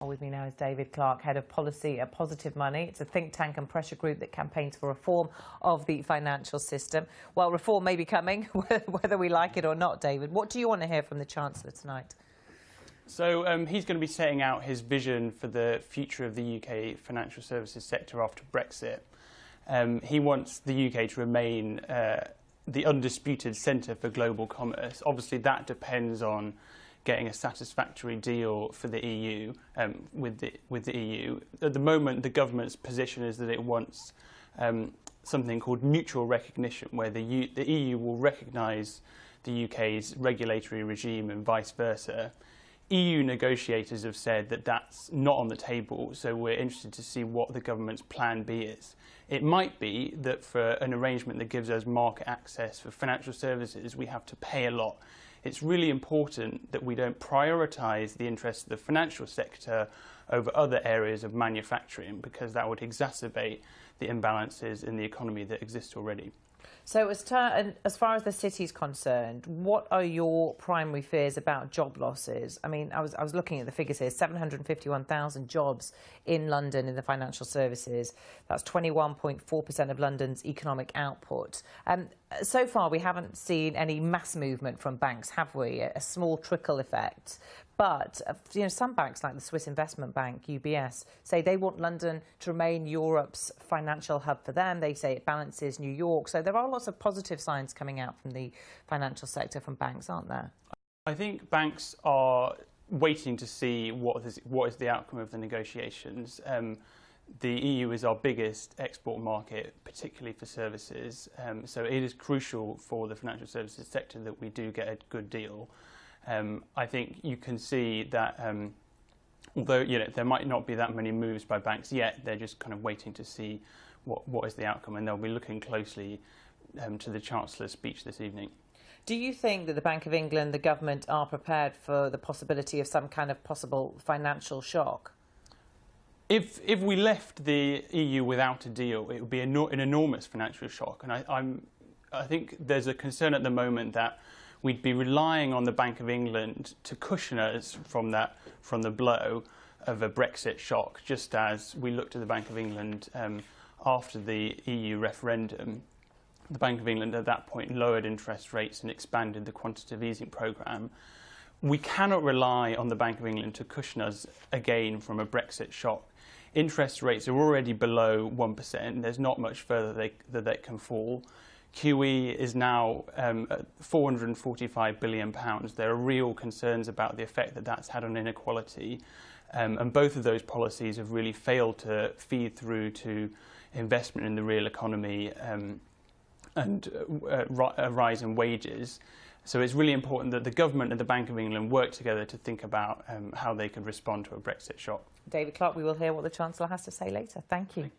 With me now is David Clarke, Head of Policy at Positive Money. It's a think tank and pressure group that campaigns for reform of the financial system. Well, reform may be coming, whether we like it or not, David. What do you want to hear from the Chancellor tonight? So he's going to be setting out his vision for the future of the UK financial services sector after Brexit. He wants the UK to remain the undisputed centre for global commerce. Obviously, that depends on getting a satisfactory deal for the EU with the EU. At the moment, the government's position is that it wants something called mutual recognition, where the EU will recognise the UK's regulatory regime and vice versa. EU negotiators have said that that's not on the table, so we're interested to see what the government's plan B is. It might be that for an arrangement that gives us market access for financial services, we have to pay a lot. It's really important that we don't prioritise the interests of the financial sector over other areas of manufacturing, because that would exacerbate the imbalances in the economy that exist already. So as far as the city's concerned, what are your primary fears about job losses? I mean, I was looking at the figures here, 751,000 jobs in London in the financial services. That's 21.4% of London's economic output. So far, we haven't seen any mass movement from banks, have we? A small trickle effect. But some banks, like the Swiss Investment Bank, UBS, say they want London to remain Europe's financial hub for them. They say it balances New York. So there are lots of positive signs coming out from the financial sector from banks, aren't there? I think banks are waiting to see what is the outcome of the negotiations. The EU is our biggest export market, particularly for services. So it is crucial for the financial services sector that we do get a good deal. I think you can see that although there might not be that many moves by banks yet, they're just kind of waiting to see what is the outcome, and they'll be looking closely to the Chancellor's speech this evening. Do you think that the Bank of England, the government, are prepared for the possibility of some kind of possible financial shock? If we left the EU without a deal, it would be an enormous financial shock, and I think there's a concern at the moment that we'd be relying on the Bank of England to cushion us from the blow of a Brexit shock, just as we looked at the Bank of England after the EU referendum. The Bank of England at that point lowered interest rates and expanded the quantitative easing programme. We cannot rely on the Bank of England to cushion us again from a Brexit shock. Interest rates are already below 1%. There's not much further that they can fall. QE is now at £445 billion. There are real concerns about the effect that that's had on inequality. And both of those policies have really failed to feed through to investment in the real economy and a rise in wages. So it's really important that the government and the Bank of England work together to think about how they could respond to a Brexit shock. David Clarke, we will hear what the Chancellor has to say later. Thank you.